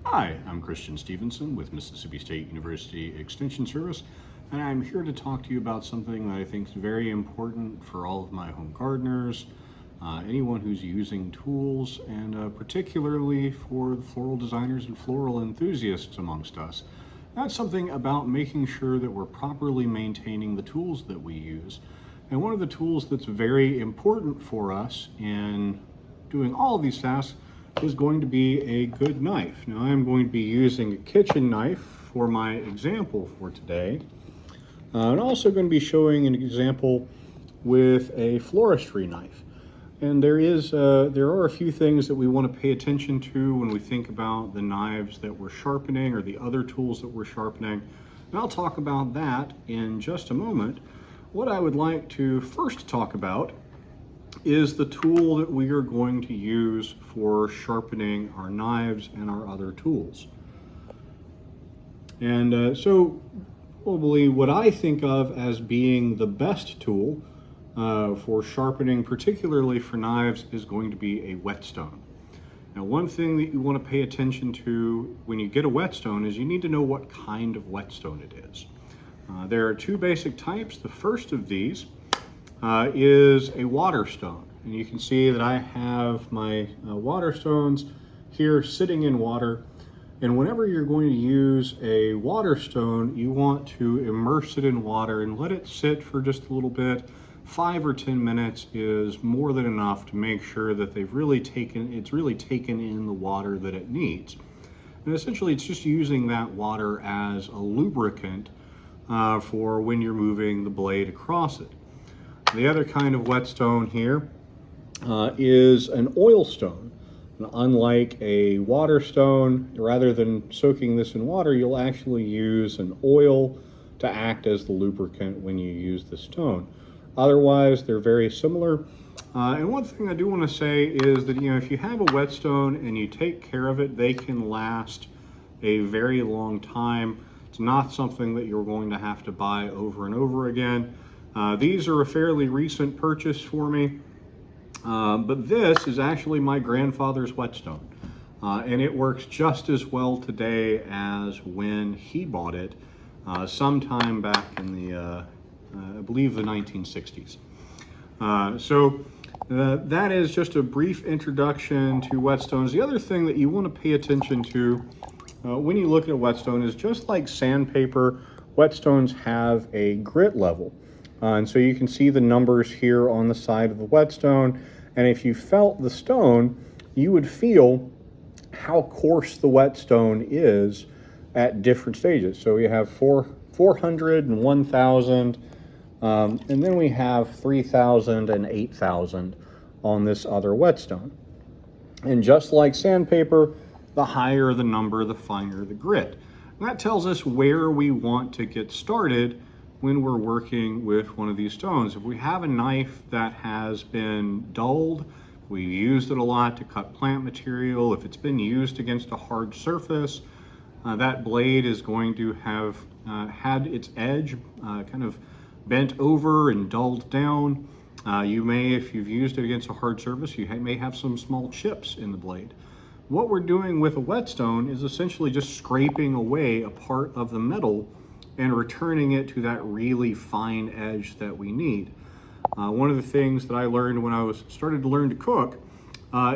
Hi, I'm Christian Stevenson with Mississippi State University Extension Service, and I'm here to talk to you about something that I think is very important for all of my home gardeners, anyone who's using tools, and particularly for the floral designers and floral enthusiasts amongst us. That's something about making sure that we're properly maintaining the tools that we use. And one of the tools that's very important for us in doing all of these tasks is going to be a good knife. Now I'm going to be using a kitchen knife for my example for today. And also going to be showing an example with a floristry knife. And there are a few things that we want to pay attention to when we think about the knives that we're sharpening or the other tools that we're sharpening. And I'll talk about that in just a moment. What I would like to first talk about is the tool that we are going to use for sharpening our knives and our other tools. And so probably what I think of as being the best tool for sharpening, particularly for knives, is going to be a whetstone. Now, one thing that you want to pay attention to when you get a whetstone is you need to know what kind of whetstone it is. There are two basic types. The first of these is a water stone. And you can see that I have my water stones here sitting in water. And whenever you're going to use a water stone, you want to immerse it in water and let it sit for just a little bit. 5 or 10 minutes is more than enough to make sure that it's really taken in the water that it needs. And essentially it's just using that water as a lubricant for when you're moving the blade across it. The other kind of whetstone here is an oil stone. And unlike a water stone, rather than soaking this in water, you'll actually use an oil to act as the lubricant when you use the stone. Otherwise, they're very similar. And one thing I do want to say is that, if you have a whetstone and you take care of it, they can last a very long time. It's not something that you're going to have to buy over and over again. These are a fairly recent purchase for me, but this is actually my grandfather's whetstone, and it works just as well today as when he bought it sometime back in the, I believe, the 1960s. That is just a brief introduction to whetstones. The other thing that you want to pay attention to when you look at a whetstone is, just like sandpaper, whetstones have a grit level. And so you can see the numbers here on the side of the whetstone. And if you felt the stone, you would feel how coarse the whetstone is at different stages. So we have 400 and 1,000, and then we have 3,000 and 8,000 on this other whetstone. And just like sandpaper, the higher the number, the finer the grit. And that tells us where we want to get started when we're working with one of these stones. If we have a knife that has been dulled, we've used it a lot to cut plant material, if it's been used against a hard surface, that blade is going to have had its edge kind of bent over and dulled down. You may, if you've used it against a hard surface, you may have some small chips in the blade. What we're doing with a whetstone is essentially just scraping away a part of the metal and returning it to that really fine edge that we need. One of the things that I learned when I started to learn to cook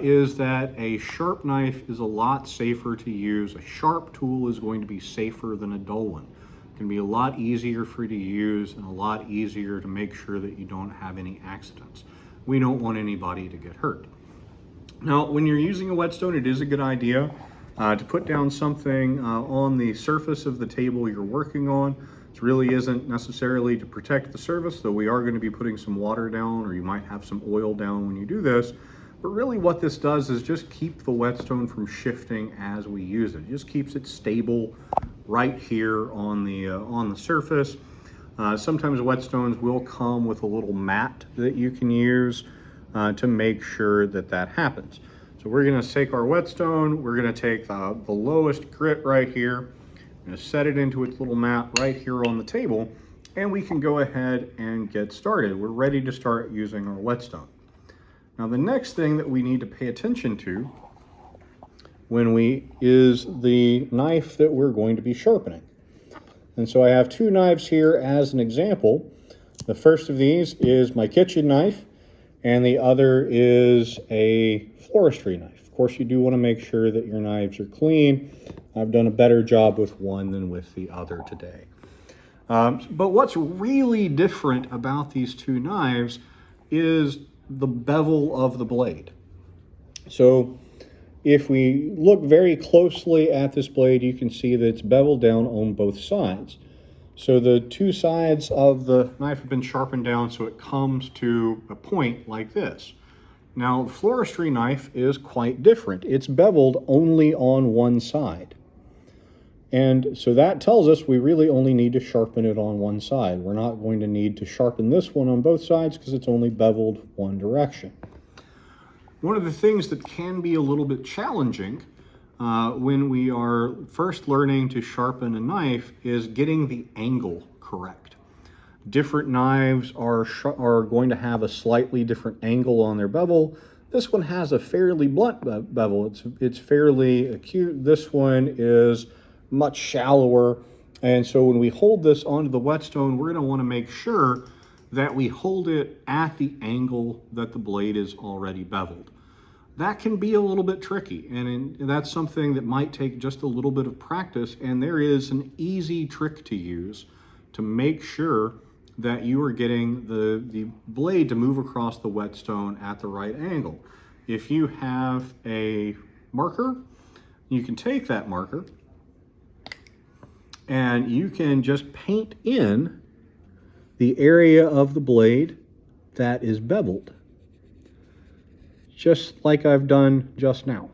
is that a sharp knife is a lot safer to use. A sharp tool is going to be safer than a dull one. It can be a lot easier for you to use and a lot easier to make sure that you don't have any accidents. We don't want anybody to get hurt. Now, when you're using a whetstone, it is a good idea to put down something on the surface of the table you're working on. It really isn't necessarily to protect the surface, though we are going to be putting some water down, or you might have some oil down when you do this. But really what this does is just keep the whetstone from shifting as we use it. It just keeps it stable right here on the surface. Sometimes whetstones will come with a little mat that you can use to make sure that that happens. So we're going to take our whetstone, we're going to take the lowest grit right here, we're going to set it into its little mat right here on the table, and we can go ahead and get started. We're ready to start using our whetstone. Now the next thing that we need to pay attention to is the knife that we're going to be sharpening. And so I have two knives here as an example. The first of these is my kitchen knife, and the other is a forestry knife. Of course, you do want to make sure that your knives are clean. I've done a better job with one than with the other today. But what's really different about these two knives is the bevel of the blade. So if we look very closely at this blade, you can see that it's beveled down on both sides. So the two sides of the knife have been sharpened down so it comes to a point like this. Now, the forestry knife is quite different. It's beveled only on one side. And so that tells us we really only need to sharpen it on one side. We're not going to need to sharpen this one on both sides because it's only beveled one direction. One of the things that can be a little bit challenging when we are first learning to sharpen a knife is getting the angle correct. Different knives are going to have a slightly different angle on their bevel. This one has a fairly blunt bevel. It's fairly acute. This one is much shallower. And so when we hold this onto the whetstone, we're going to want to make sure that we hold it at the angle that the blade is already beveled. That can be a little bit tricky, and that's something that might take just a little bit of practice, and there is an easy trick to use to make sure that you are getting the blade to move across the whetstone at the right angle. If you have a marker, you can take that marker and you can just paint in the area of the blade that is beveled, just like I've done just now.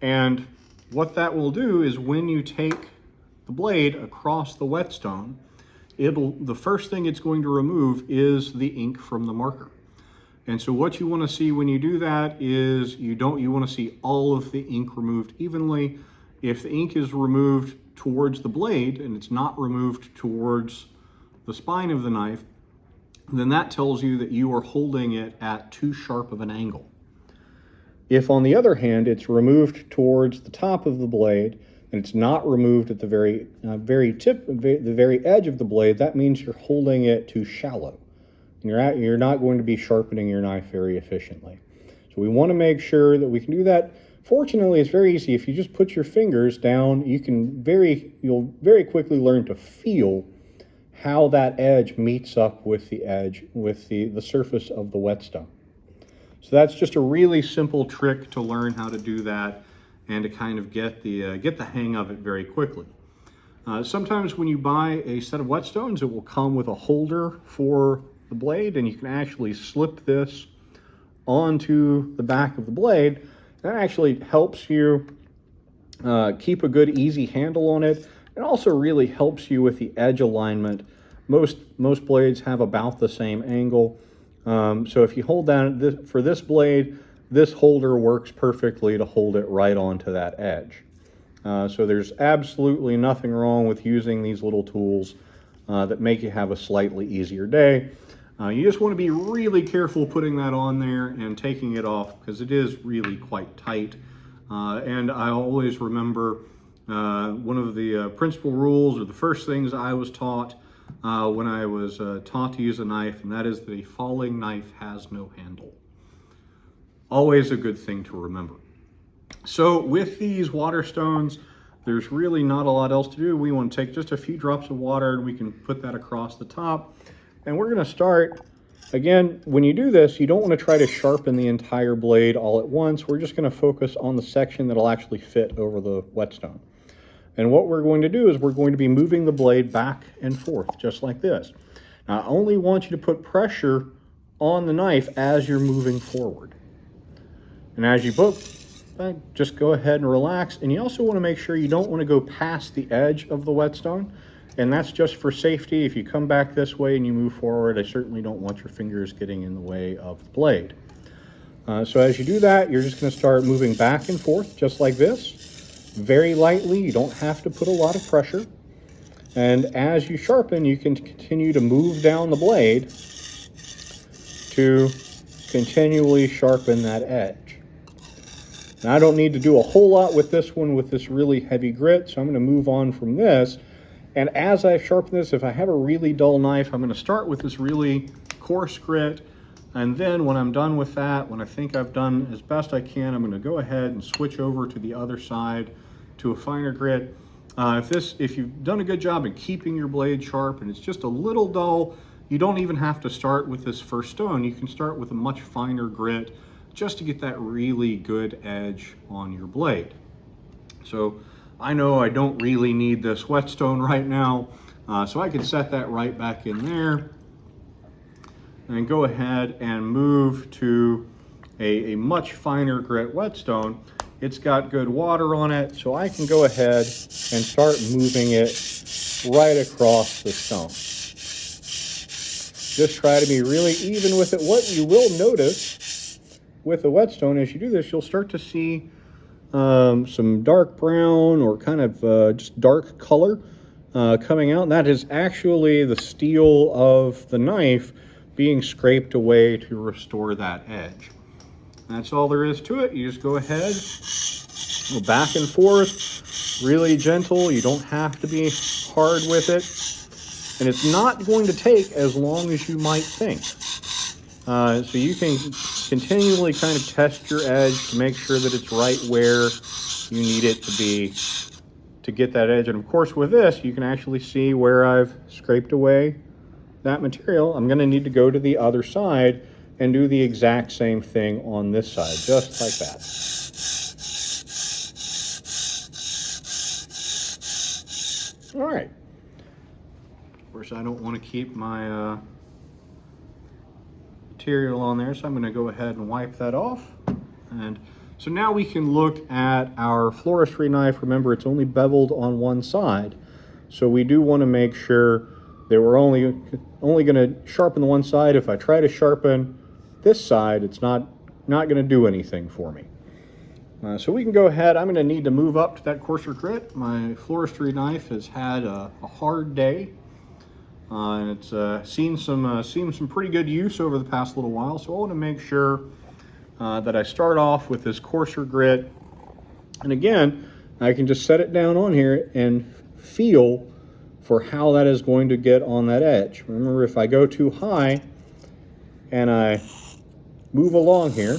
And what that will do is when you take the blade across the whetstone, the first thing it's going to remove is the ink from the marker. And so what you want to see when you do that is you want to see all of the ink removed evenly. If the ink is removed towards the blade and it's not removed towards the spine of the knife, then that tells you that you are holding it at too sharp of an angle. If, on the other hand, it's removed towards the top of the blade and it's not removed at the very tip, the very edge of the blade, that means you're holding it too shallow. And you're not going to be sharpening your knife very efficiently. So we want to make sure that we can do that. Fortunately, it's very easy. If you just put your fingers down, you'll very quickly learn to feel how that edge meets up with the surface of the whetstone. So that's just a really simple trick to learn how to do that and to kind of get the hang of it very quickly. Sometimes when you buy a set of whetstones, it will come with a holder for the blade, and you can actually slip this onto the back of the blade. That actually helps you keep a good, easy handle on it. It also really helps you with the edge alignment. Most blades have about the same angle. So if you hold down for this blade, this holder works perfectly to hold it right onto that edge. So there's absolutely nothing wrong with using these little tools that make you have a slightly easier day. You just want to be really careful putting that on there and taking it off because it is really quite tight. And I always remember one of the principal rules or the first things I was taught when I was taught to use a knife, and that is that a falling knife has no handle. Always a good thing to remember. So with these water stones, there's really not a lot else to do. We want to take just a few drops of water and we can put that across the top. And we're going to start, again, when you do this, you don't want to try to sharpen the entire blade all at once. We're just going to focus on the section that'll actually fit over the whetstone. And what we're going to do is we're going to be moving the blade back and forth, just like this. Now, I only want you to put pressure on the knife as you're moving forward. And as you just go ahead and relax. And you also want to make sure you don't want to go past the edge of the whetstone. And that's just for safety. If you come back this way and you move forward, I certainly don't want your fingers getting in the way of the blade. So as you do that, you're just going to start moving back and forth, just like this. Very lightly. You don't have to put a lot of pressure. And as you sharpen, you can continue to move down the blade to continually sharpen that edge. And I don't need to do a whole lot with this one with this really heavy grit, so I'm going to move on from this. And as I sharpen this, if I have a really dull knife, I'm going to start with this really coarse grit. And then when I'm done with that, when I think I've done as best I can, I'm going to go ahead and switch over to the other side to a finer grit. If you've done a good job in keeping your blade sharp and it's just a little dull, you don't even have to start with this first stone. You can start with a much finer grit just to get that really good edge on your blade. So I know I don't really need this whetstone right now, so I can set that right back in there and go ahead and move to a much finer grit whetstone. It's got good water on it, so I can go ahead and start moving it right across the stone. Just try to be really even with it. What you will notice with the whetstone as you do this, you'll start to see some dark brown or kind of just dark color coming out. And that is actually the steel of the knife being scraped away to restore that edge. That's all there is to it. You just go ahead, go back and forth, really gentle. You don't have to be hard with it. And it's not going to take as long as you might think. So you can continually kind of test your edge to make sure that it's right where you need it to be to get that edge. And of course with this, you can actually see where I've scraped away that material. I'm going to need to go to the other side and do the exact same thing on this side, just like that. All right. Of course, I don't want to keep my material on there, so I'm going to go ahead and wipe that off. And so now we can look at our floristry knife. Remember, it's only beveled on one side, so we do want to make sure that we're only going to sharpen the one side. If I try to sharpen this side, it's not going to do anything for me. So we can go ahead. I'm going to need to move up to that coarser grit. My floristry knife has had a hard day. And it's seen some pretty good use over the past little while, so I want to make sure that I start off with this coarser grit. And again, I can just set it down on here and feel for how that is going to get on that edge. Remember, if I go too high and I move along here,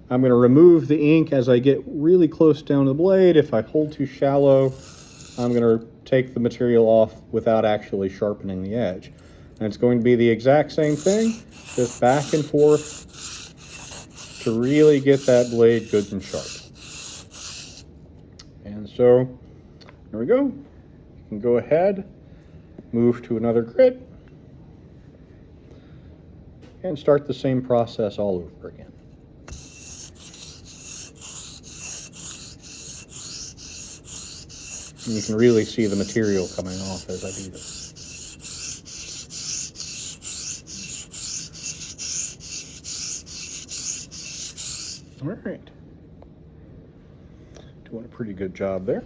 I'm going to remove the ink as I get really close down to the blade. If I hold too shallow, I'm going to take the material off without actually sharpening the edge. And it's going to be the exact same thing, just back and forth to really get that blade good and sharp. And so there we go. You can go ahead, move to another grit, and start the same process all over again. And you can really see the material coming off as I do this. All right. Doing a pretty good job there.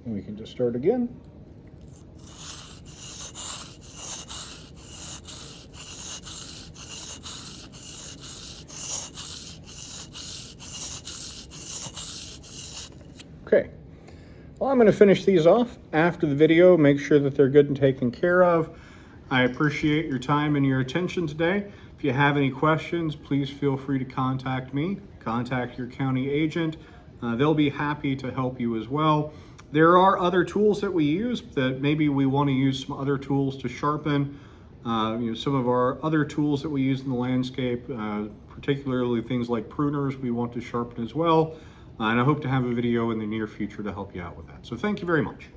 And we can just start again. Okay, well, I'm going to finish these off after the video, make sure that they're good and taken care of. I appreciate your time and your attention today. If you have any questions, please feel free to contact me, contact your county agent. They'll be happy to help you as well. There are other tools that we use that maybe we want to use some other tools to sharpen. Some of our other tools that we use in the landscape, particularly things like pruners, we want to sharpen as well. And I hope to have a video in the near future to help you out with that. So thank you very much.